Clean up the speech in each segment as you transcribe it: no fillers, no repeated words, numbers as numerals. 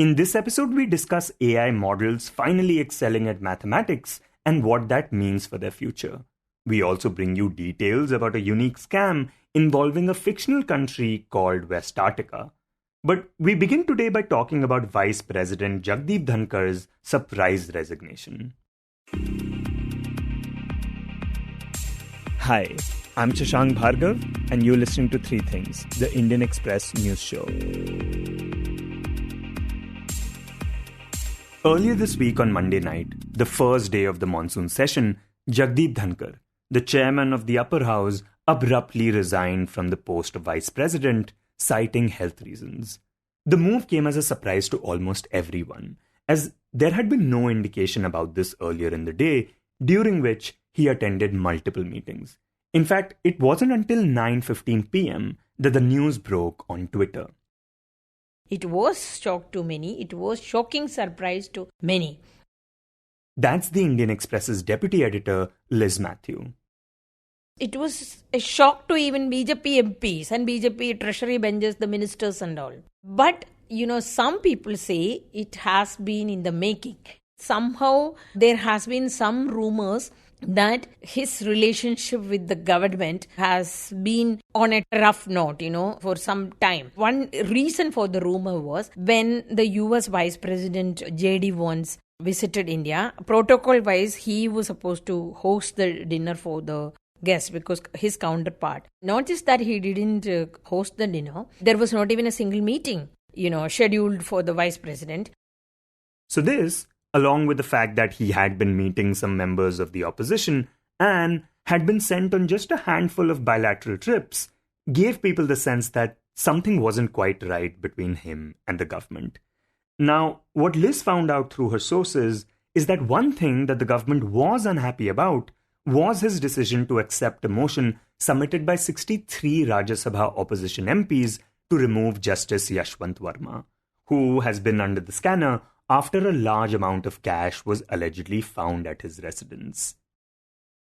In this episode, we discuss AI models finally excelling at mathematics and what that means for their future. We also bring you details about a unique scam involving a fictional country called Westarctica. But we begin today by talking about Vice-President Jagdeep Dhankhar's surprise resignation. Hi, I'm Shashank Bhargava, and you're listening to Three Things, the Indian Express news show. Earlier this week on Monday night, the first day of the Monsoon Session, Jagdeep Dhankhar, the chairman of the upper house, abruptly resigned from the post of vice president, citing health reasons. The move came as a surprise to almost everyone, as there had been no indication about this earlier in the day, during which he attended multiple meetings. In fact, it wasn't until 9:15 p.m. that the news broke on Twitter. It was shock to many. It was shocking surprise to many. That's the Indian Express's deputy editor, Mathew. It was a shock to even BJP MPs and BJP treasury benches, the ministers and all. But, some people say it has been in the making. Somehow there has been some rumors that his relationship with the government has been on a rough note, for some time. One reason for the rumor was when the US Vice President JD once visited India, protocol-wise, he was supposed to host the dinner for the guests because his counterpart. Not just that he didn't host the dinner, there was not even a single meeting, scheduled for the Vice President. So this, along with the fact that he had been meeting some members of the opposition and had been sent on just a handful of bilateral trips, gave people the sense that something wasn't quite right between him and the government. Now, what Liz found out through her sources is that one thing that the government was unhappy about was his decision to accept a motion submitted by 63 Rajya Sabha opposition MPs to remove Justice Yashwant Verma, who has been under the scanner after a large amount of cash was allegedly found at his residence.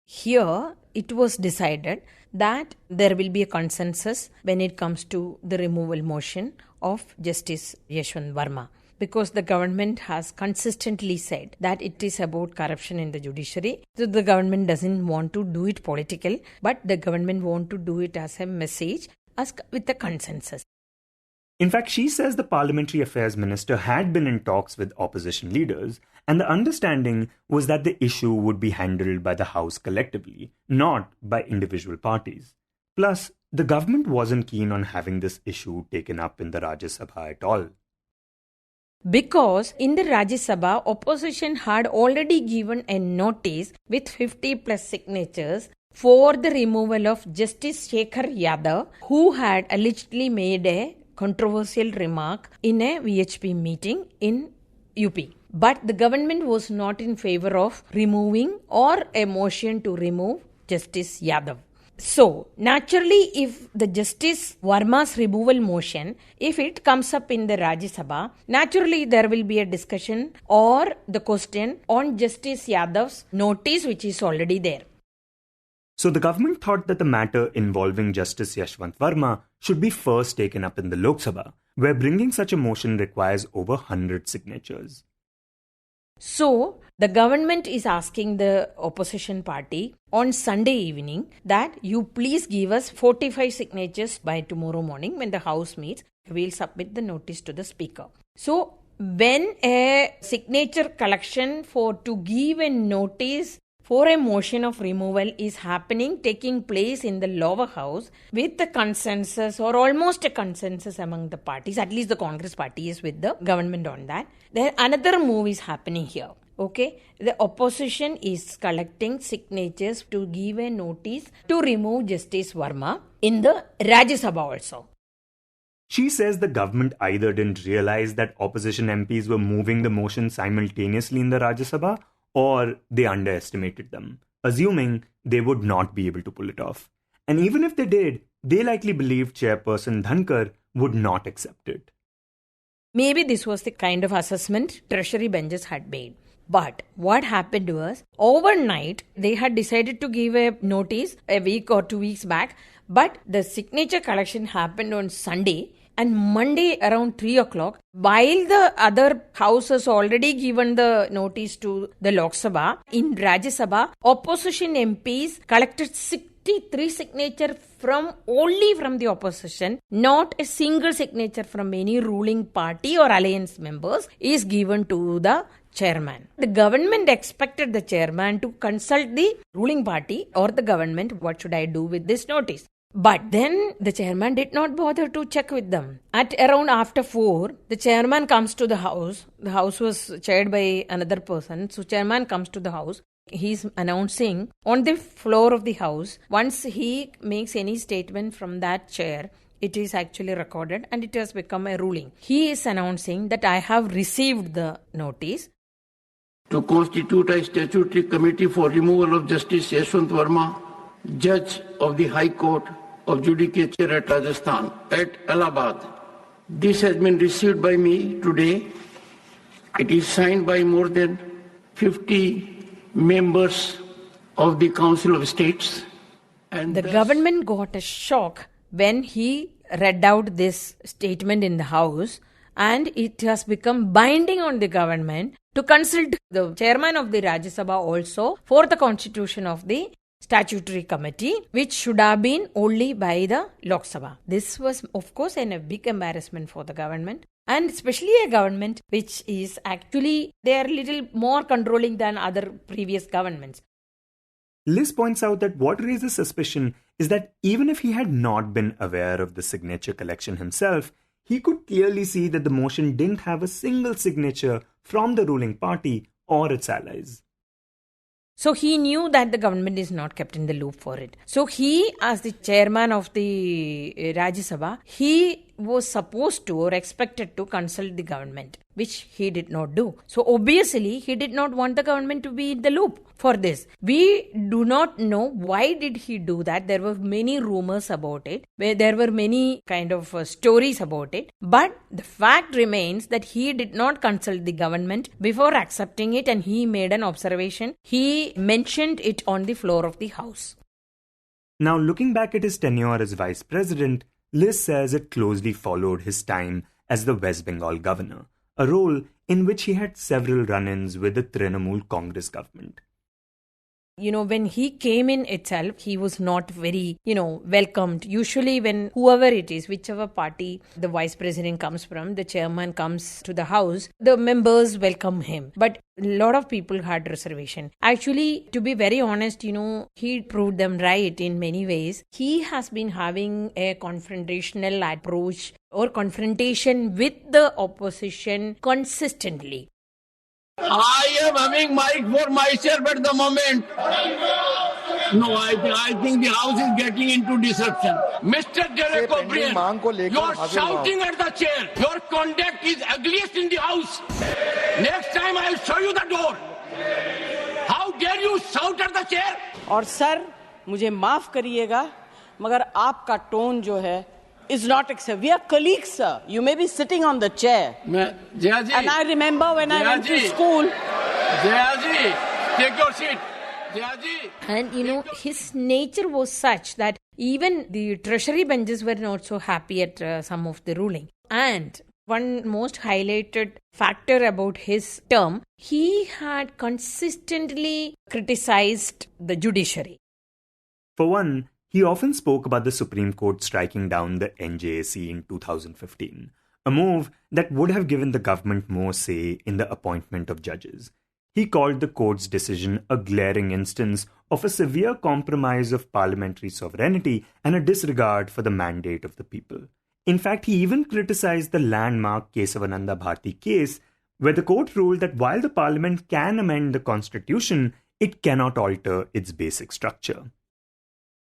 Here, it was decided that there will be a consensus when it comes to the removal motion of Justice Yashwant Verma, because the government has consistently said that it is about corruption in the judiciary. So the government doesn't want to do it political, but the government wants to do it as a message, with a consensus. In fact, she says the Parliamentary Affairs Minister had been in talks with opposition leaders, and the understanding was that the issue would be handled by the House collectively, not by individual parties. Plus, the government wasn't keen on having this issue taken up in the Rajya Sabha at all. Because in the Rajya Sabha, opposition had already given a notice with 50 plus signatures for the removal of Justice Shekhar Yadav, who had allegedly made a controversial remark in a VHP meeting in UP. But the government was not in favor of removing or a motion to remove Justice Yadav. So, naturally, if the Justice Verma's removal motion, if it comes up in the Rajya Sabha, naturally there will be a discussion or the question on Justice Yadav's notice, which is already there. So the government thought that the matter involving Justice Yashwant Verma should be first taken up in the Lok Sabha, where bringing such a motion requires over 100 signatures. So, the government is asking the opposition party on Sunday evening that you please give us 45 signatures by tomorrow morning when the House meets. We'll submit the notice to the Speaker. So, when a signature collection to give a notice for a motion of removal is taking place in the lower house with the consensus or almost a consensus among the parties, at least the Congress party is with the government on that. Then another move is happening here. Okay, the opposition is collecting signatures to give a notice to remove Justice Verma in the Rajya Sabha also. She says the government either didn't realize that opposition MPs were moving the motion simultaneously in the Rajya Sabha, or they underestimated them, assuming they would not be able to pull it off. And even if they did, they likely believed Chairperson Dhankar would not accept it. Maybe this was the kind of assessment treasury benches had made. But what happened was, overnight, they had decided to give a notice a week or 2 weeks back, but the signature collection happened on Sunday, And Monday around 3 o'clock, while the other house has already given the notice to the Lok Sabha, in Rajya Sabha, opposition MPs collected 63 signatures only from the opposition. Not a single signature from any ruling party or alliance members is given to the chairman. The government expected the chairman to consult the ruling party or the government, what should I do with this notice? But then the chairman did not bother to check with them. At around after 4, the chairman comes to the house. The house was chaired by another person. So chairman comes to the house. He's announcing on the floor of the house. Once he makes any statement from that chair, it is actually recorded and it has become a ruling. He is announcing that I have received the notice. To constitute a statutory committee for removal of Justice Yashwant Verma, Judge of the High Court of Judicature at Rajasthan, at Allahabad. This has been received by me today. It is signed by more than 50 members of the Council of States. And the government got a shock when he read out this statement in the House, and it has become binding on the government to consult the chairman of the Rajya Sabha also for the constitution of the statutory committee, which should have been only by the Lok Sabha. This was, of course, a big embarrassment for the government, and especially a government which is actually, they are little more controlling than other previous governments. Liz points out that what raises suspicion is that even if he had not been aware of the signature collection himself, he could clearly see that the motion didn't have a single signature from the ruling party or its allies. So he knew that the government is not kept in the loop for it. So he, as the chairman of the Rajya Sabha, he was supposed to or expected to consult the government, which he did not do. So obviously, he did not want the government to be in the loop for this. We do not know why did he do that. There were many rumors about it, where there were many kind of stories about it. But the fact remains that he did not consult the government before accepting it, and he made an observation. He mentioned it on the floor of the House. Now, looking back at his tenure as vice president, Liz says it closely followed his time as the West Bengal governor, a role in which he had several run-ins with the Trinamool Congress government. When he came in itself, he was not very, welcomed. Usually when whoever it is, whichever party the vice president comes from, the chairman comes to the house, the members welcome him. But a lot of people had reservation. Actually, to be very honest, he proved them right in many ways. He has been having a confrontational approach or confrontation with the opposition consistently. I am having mic for myself at the moment. No, I think the house is getting into disruption. Mr. Delacobrian, you are shouting at the chair. Your conduct is ugliest in the house. Next time I will show you the door. How dare you shout at the chair? और sir, मुझे माफ करिएगा, मगर आपका tone जो है is not acceptable. We are colleagues, sir. You may be sitting on the chair. And I remember when I went to school. Jayaji, take your seat. Jayaji. And his nature was such that even the treasury benches were not so happy at some of the ruling. And one most highlighted factor about his term, he had consistently criticized the judiciary. For one, he often spoke about the Supreme Court striking down the NJAC in 2015, a move that would have given the government more say in the appointment of judges. He called the court's decision a glaring instance of a severe compromise of parliamentary sovereignty and a disregard for the mandate of the people. In fact, he even criticized the landmark Kesavananda Bharati case, where the court ruled that while the parliament can amend the constitution, it cannot alter its basic structure.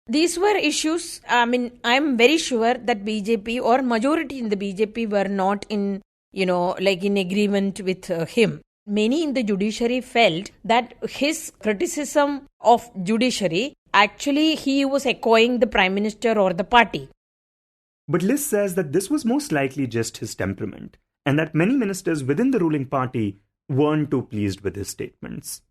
These were issues, I'm very sure that BJP or majority in the BJP were not in agreement with him. Many in the judiciary felt that his criticism of judiciary, actually he was echoing the Prime Minister or the party. But Liz says that this was most likely just his temperament, and that many ministers within the ruling party weren't too pleased with his statements.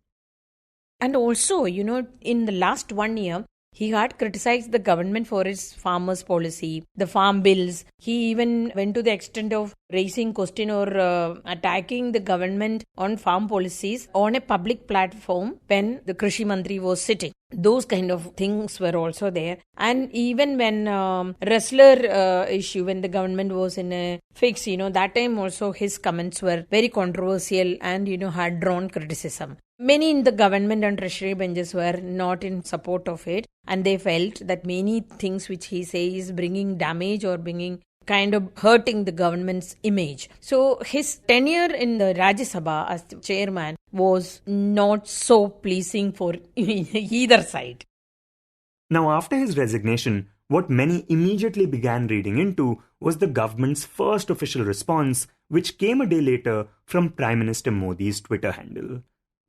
And also, in the last 1 year, He had criticized the government for its farmers' policy, the farm bills. He even went to the extent of raising question or attacking the government on farm policies on a public platform when the Krishi Mantri was sitting. Those kind of things were also there. And even when wrestler issue, when the government was in a fix, that time also his comments were very controversial and, had drawn criticism. Many in the government and treasury benches were not in support of it, and they felt that many things which he says is bringing damage or bringing kind of hurting the government's image. So his tenure in the Rajya Sabha as the chairman was not so pleasing for either side. Now, after his resignation, what many immediately began reading into was the government's first official response, which came a day later from Prime Minister Modi's Twitter handle.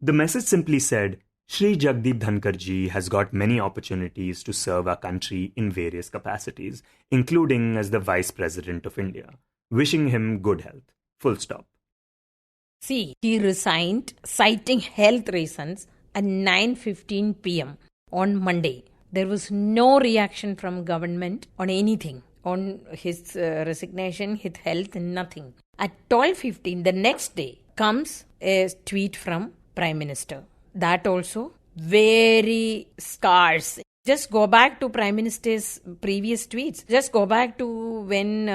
The message simply said, Shri Jagdeep Dhankhar ji has got many opportunities to serve our country in various capacities, including as the Vice-President of India. Wishing him good health. Full stop. See, he resigned citing health reasons at 9:15 p.m. on Monday. There was no reaction from government on anything, on his resignation, his health, nothing. At 12:15 the next day comes a tweet from Prime Minister. That also very scarce. Just go back to Prime Minister's previous tweets. Just go back to when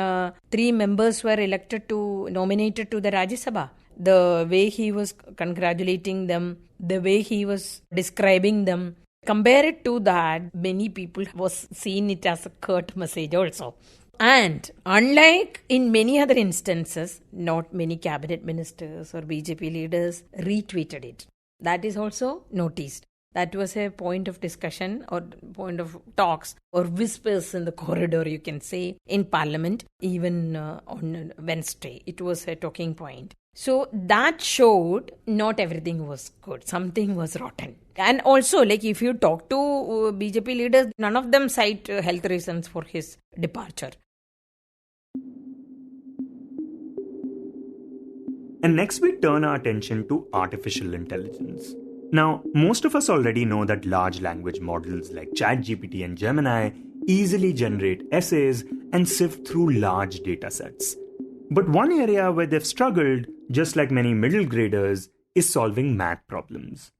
3 members were nominated to the Rajya Sabha. The way he was congratulating them, the way he was describing them. Compare it to that, many people was seen it as a curt message also. And unlike in many other instances, not many cabinet ministers or BJP leaders retweeted it. That is also noticed. That was a point of discussion or point of talks or whispers in the corridor, you can say, in Parliament, even on Wednesday. It was a talking point. So that showed not everything was good. Something was rotten. And also, if you talk to BJP leaders, none of them cite health reasons for his departure. And next we turn our attention to artificial intelligence. Now, most of us already know that large language models like ChatGPT and Gemini easily generate essays and sift through large data sets. But one area where they've struggled, just like many middle graders, is solving math problems.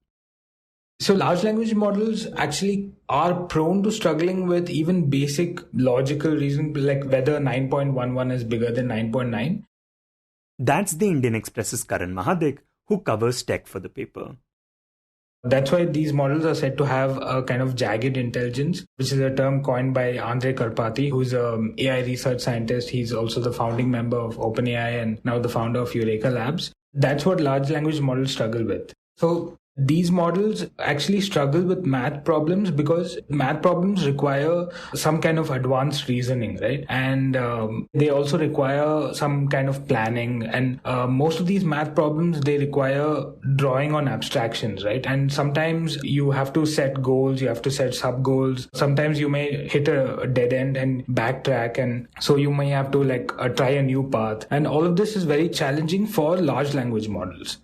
So large language models actually are prone to struggling with even basic logical reasoning, like whether 9.11 is bigger than 9.9. That's the Indian Express's Karan Mahadik, who covers tech for the paper. That's why these models are said to have a kind of jagged intelligence, which is a term coined by Andre Karpathy, who's an AI research scientist. He's also the founding member of OpenAI and now the founder of Eureka Labs. That's what large language models struggle with. So these models actually struggle with math problems because math problems require some kind of advanced reasoning, right? And they also require some kind of planning. And most of these math problems, they require drawing on abstractions, right? And sometimes you have to set goals, you have to set sub-goals. Sometimes you may hit a dead end and backtrack. And so you may have to try a new path. And all of this is very challenging for large language models.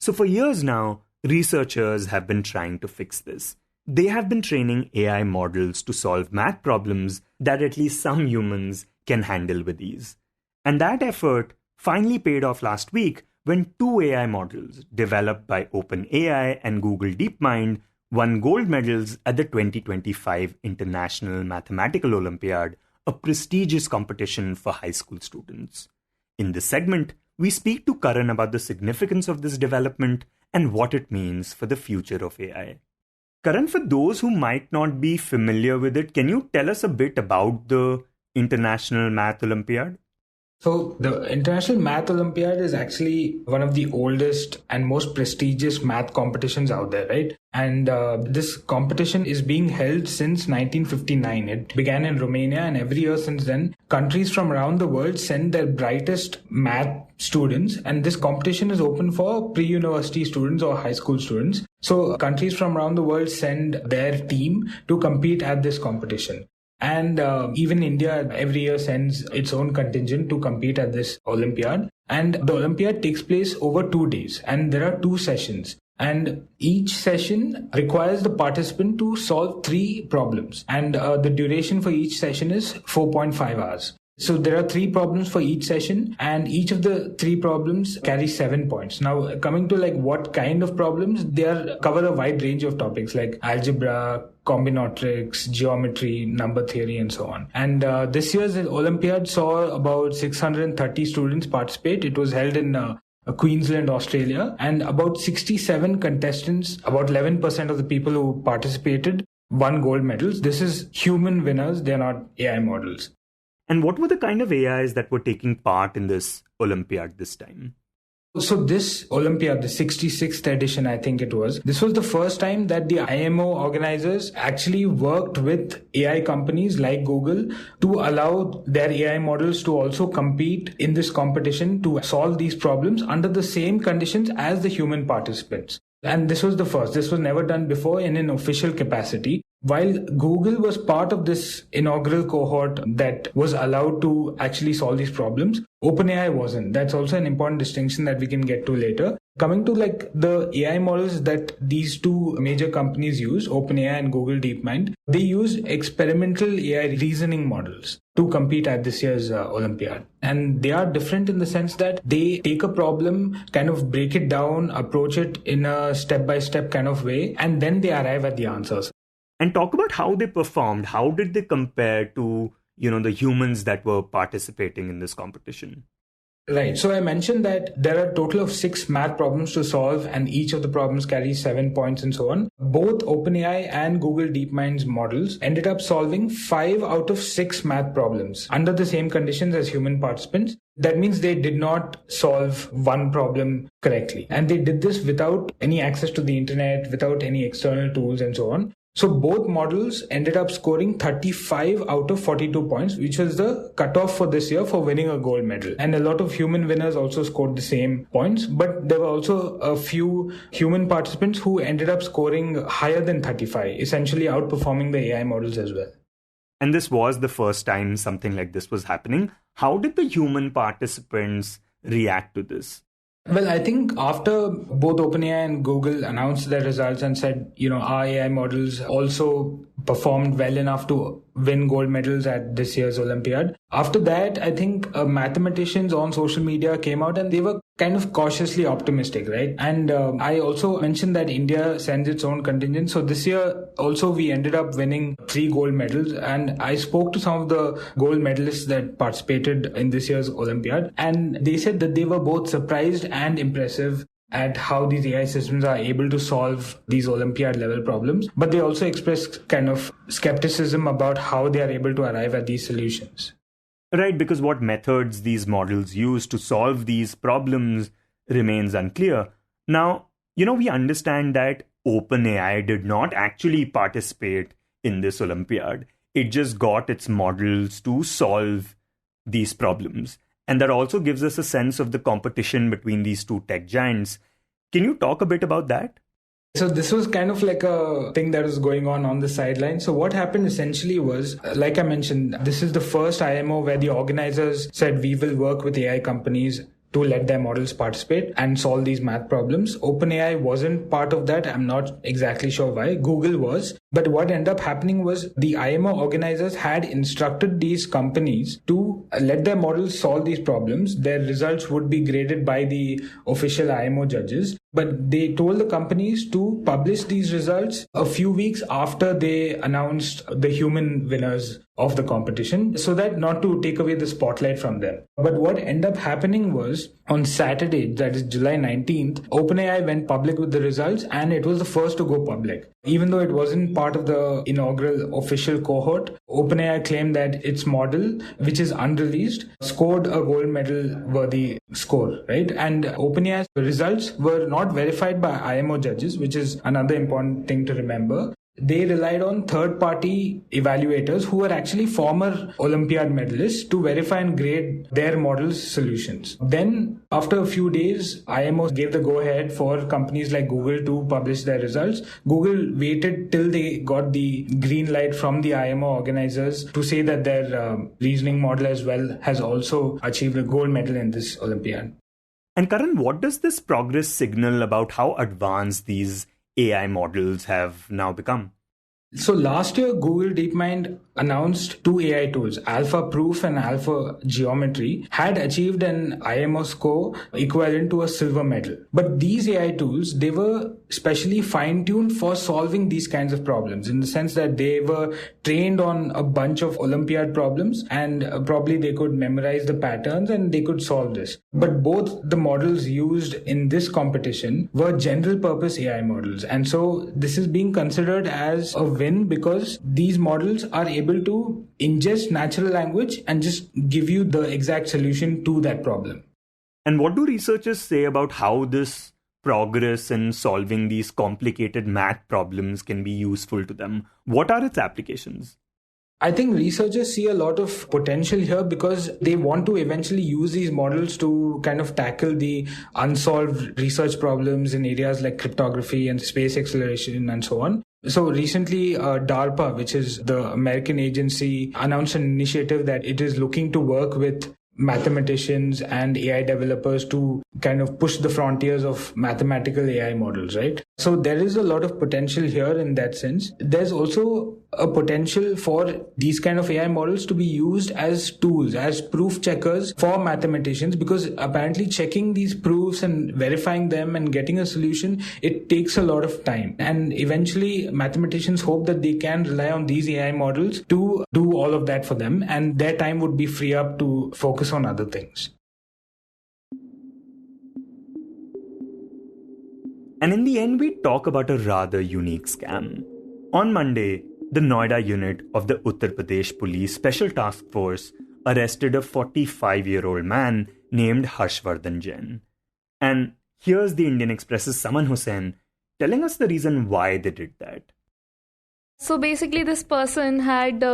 So for years now, researchers have been trying to fix this. They have been training AI models to solve math problems that at least some humans can handle with ease. And that effort finally paid off last week when 2 AI models developed by OpenAI and Google DeepMind won gold medals at the 2025 International Mathematical Olympiad, a prestigious competition for high school students. In this segment, we speak to Karan about the significance of this development and what it means for the future of AI. Karan, for those who might not be familiar with it, can you tell us a bit about the International Math Olympiad? So the International Math Olympiad is actually one of the oldest and most prestigious math competitions out there, right? And this competition is being held since 1959. It began in Romania, and every year since then, countries from around the world send their brightest math students. And this competition is open for pre-university students or high school students. So countries from around the world send their team to compete at this competition. And even India every year sends its own contingent to compete at this Olympiad. And the Olympiad takes place over 2 days. And there are 2 sessions. And each session requires the participant to solve 3 problems. And the duration for each session is 4.5 hours. So there are 3 problems for each session, and each of the 3 problems carry 7 points. Now, coming to like what kind of problems, they cover a wide range of topics like algebra, combinatorics, geometry, number theory, and so on. And this year's Olympiad saw about 630 students participate. It was held in Queensland, Australia, and about 67 contestants, about 11% of the people who participated, won gold medals. This is human winners, they're not AI models. And what were the kind of AIs that were taking part in this Olympiad this time? So this Olympiad, the 66th edition, I think it was, this was the first time that the IMO organizers actually worked with AI companies like Google to allow their AI models to also compete in this competition to solve these problems under the same conditions as the human participants. And this was the first. This was never done before in an official capacity. While Google was part of this inaugural cohort that was allowed to actually solve these problems, OpenAI wasn't. That's also an important distinction that we can get to later. Coming to like the AI models that these 2 major companies use, OpenAI and Google DeepMind, they use experimental AI reasoning models to compete at this year's Olympiad. And they are different in the sense that they take a problem, kind of break it down, approach it in a step-by-step kind of way, and then they arrive at the answers. And talk about how they performed. How did they compare to, the humans that were participating in this competition? Right. So I mentioned that there are a total of 6 math problems to solve, and each of the problems carries 7 points and so on. Both OpenAI and Google DeepMind's models ended up solving 5 out of 6 math problems under the same conditions as human participants. That means they did not solve one problem correctly. And they did this without any access to the internet, without any external tools and so on. So both models ended up scoring 35 out of 42 points, which was the cutoff for this year for winning a gold medal. And a lot of human winners also scored the same points, but there were also a few human participants who ended up scoring higher than 35, essentially outperforming the AI models as well. And this was the first time something like this was happening. How did the human participants react to this? Well, I think after both OpenAI and Google announced their results and said, our AI models also performed well enough to win gold medals at this year's Olympiad. After that, I think mathematicians on social media came out and they were kind of cautiously optimistic, right? And I also mentioned that India sends its own contingent. So this year also we ended up winning 3 gold medals. And I spoke to some of the gold medalists that participated in this year's Olympiad. And they said that they were both surprised and impressive at how these AI systems are able to solve these Olympiad level problems. But they also expressed kind of skepticism about how they are able to arrive at these solutions. Right, because what methods these models use to solve these problems remains unclear. Now, we understand that OpenAI did not actually participate in this Olympiad. It just got its models to solve these problems. And that also gives us a sense of the competition between these 2 tech giants. Can you talk a bit about that? So this was kind of like a thing that was going on the sideline. So what happened essentially was, like I mentioned, this is the first IMO where the organizers said we will work with AI companies to let their models participate and solve these math problems. OpenAI wasn't part of that. I'm not exactly sure why. Google was. But what ended up happening was the IMO organizers had instructed these companies to let their models solve these problems. Their results would be graded by the official IMO judges. But they told the companies to publish these results a few weeks after they announced the human winners of the competition, so that not to take away the spotlight from them. But what ended up happening was on Saturday, that is July 19th, OpenAI went public with the results and it was the first to go public. Even though it wasn't part of the inaugural official cohort, OpenAI claimed that its model, which is unreleased, scored a gold medal worthy score, right? And OpenAI's results were not verified by IMO judges, which is another important thing to remember. They relied on third-party evaluators who were actually former Olympiad medalists to verify and grade their model's solutions. Then, after a few days, IMO gave the go-ahead for companies like Google to publish their results. Google waited till they got the green light from the IMO organizers to say that their reasoning model as well has also achieved a gold medal in this Olympiad. And Karan, what does this progress signal about how advanced these AI models have now become? So last year, Google DeepMind announced 2 AI tools, Alpha Proof and Alpha Geometry, had achieved an IMO score equivalent to a silver medal. But these AI tools, they were specially fine-tuned for solving these kinds of problems, in the sense that they were trained on a bunch of Olympiad problems, and probably they could memorize the patterns and they could solve this. But both the models used in this competition were general purpose AI models. And so this is being considered as a win, because these models are able to ingest natural language and just give you the exact solution to that problem. And what do researchers say about how this progress in solving these complicated math problems can be useful to them? What are its applications? I think researchers see a lot of potential here, because they want to eventually use these models to kind of tackle the unsolved research problems in areas like cryptography and space acceleration and so on. So recently, DARPA, which is the American agency, announced an initiative that it is looking to work with mathematicians and AI developers to kind of push the frontiers of mathematical AI models, right? So there is a lot of potential here in that sense. There's also a potential for these kind of AI models to be used as tools, as proof checkers for mathematicians, because apparently checking these proofs and verifying them and getting a solution, it takes a lot of time. And eventually mathematicians hope that they can rely on these AI models to do all of that for them, and their time would be free up to focus on other things. And in the end, we talk about a rather unique scam. On Monday, the Noida unit of the Uttar Pradesh Police Special Task Force arrested a 45-year-old man named Harshvardhan Jain. And here's the Indian Express's Saman Hussain telling us the reason why they did that. So basically, this person had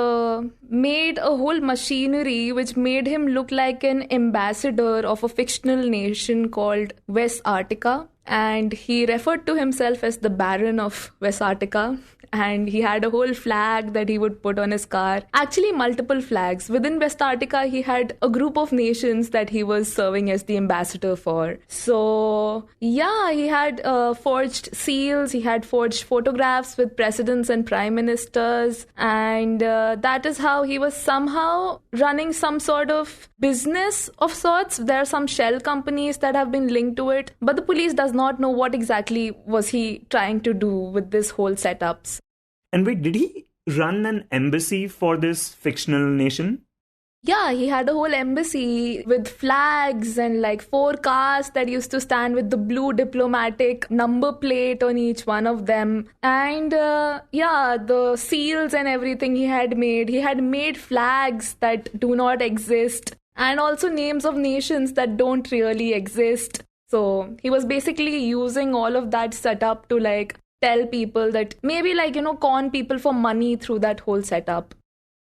made a whole machinery which made him look like an ambassador of a fictional nation called Westarctica. And he referred to himself as the Baron of Westarctica. And he had a whole flag that he would put on his car. Actually, multiple flags. Within Westarctica, he had a group of nations that he was serving as the ambassador for. So, yeah, he had forged seals. He had forged photographs with presidents and prime ministers. And that is how he was somehow running some sort of business of sorts. There are some shell companies that have been linked to it. But the police does not know what exactly was he trying to do with this whole setups. And wait, did he run an embassy for this fictional nation? Yeah, he had a whole embassy with flags and like 4 cars that used to stand with the blue diplomatic number plate on each one of them. And the seals and everything he had made. He had made flags that do not exist, and also names of nations that don't really exist. So he was basically using all of that setup to like tell people that maybe con people for money through that whole setup.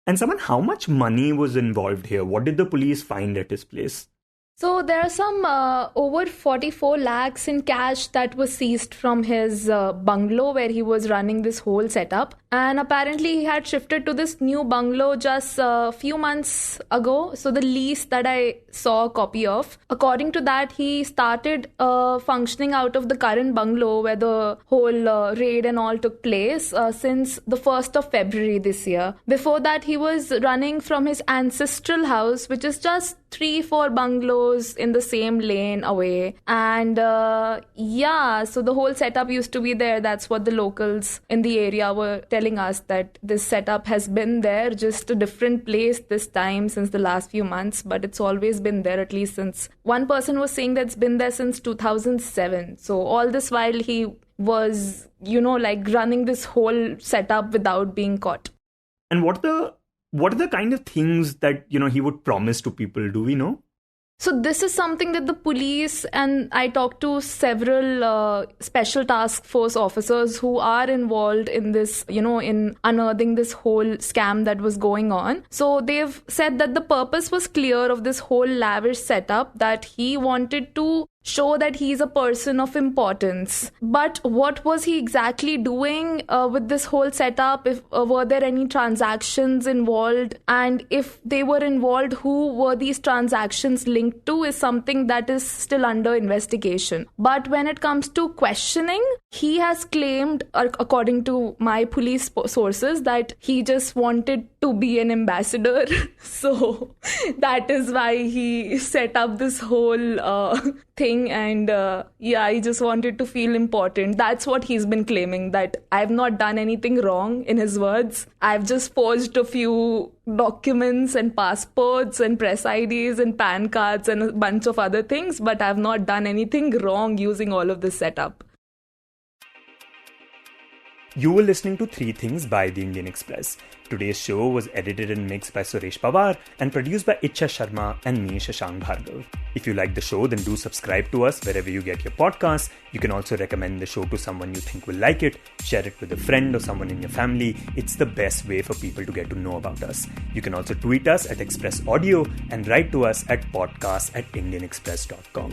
And Saman, how much money was involved here? What did the police find at his place? So there are some over 44 lakhs in cash that was seized from his bungalow where he was running this whole setup. And apparently he had shifted to this new bungalow just a few months ago. So the lease that I saw a copy of, according to that, he started functioning out of the current bungalow where the whole raid and all took place since the 1st of February this year. Before that, he was running from his ancestral house, which is just 3-4 bungalows in the same lane away. And so the whole setup used to be there. That's what the locals in the area were telling us, that this setup has been there, just a different place this time since the last few months, but it's always been there, at least since one person was saying that it's been there since 2007. So all this while he was, running this whole setup without being caught. And what are the kind of things that, he would promise to people? Do we know? So this is something that the police, and I talked to several special task force officers who are involved in this, in unearthing this whole scam that was going on. So they've said that the purpose was clear of this whole lavish setup, that he wanted to show that he's a person of importance. But what was he exactly doing with this whole setup? Were there any transactions involved? And if they were involved, who were these transactions linked to is something that is still under investigation. But when it comes to questioning, he has claimed, according to my police sources, that he just wanted to be an ambassador. So that is why he set up this whole thing. And he just wanted to feel important. That's what he's been claiming, that I've not done anything wrong, in his words. I've just forged a few documents and passports and press IDs and PAN cards and a bunch of other things, but I've not done anything wrong using all of this setup. You were listening to 3 Things by the Indian Express. Today's show was edited and mixed by Suresh Pawar and produced by Icha Sharma and me, Shashank Bhargava. If you like the show, then do subscribe to us wherever you get your podcasts. You can also recommend the show to someone you think will like it, share it with a friend or someone in your family. It's the best way for people to get to know about us. You can also tweet us at Express Audio and write to us at podcast@indianexpress.com.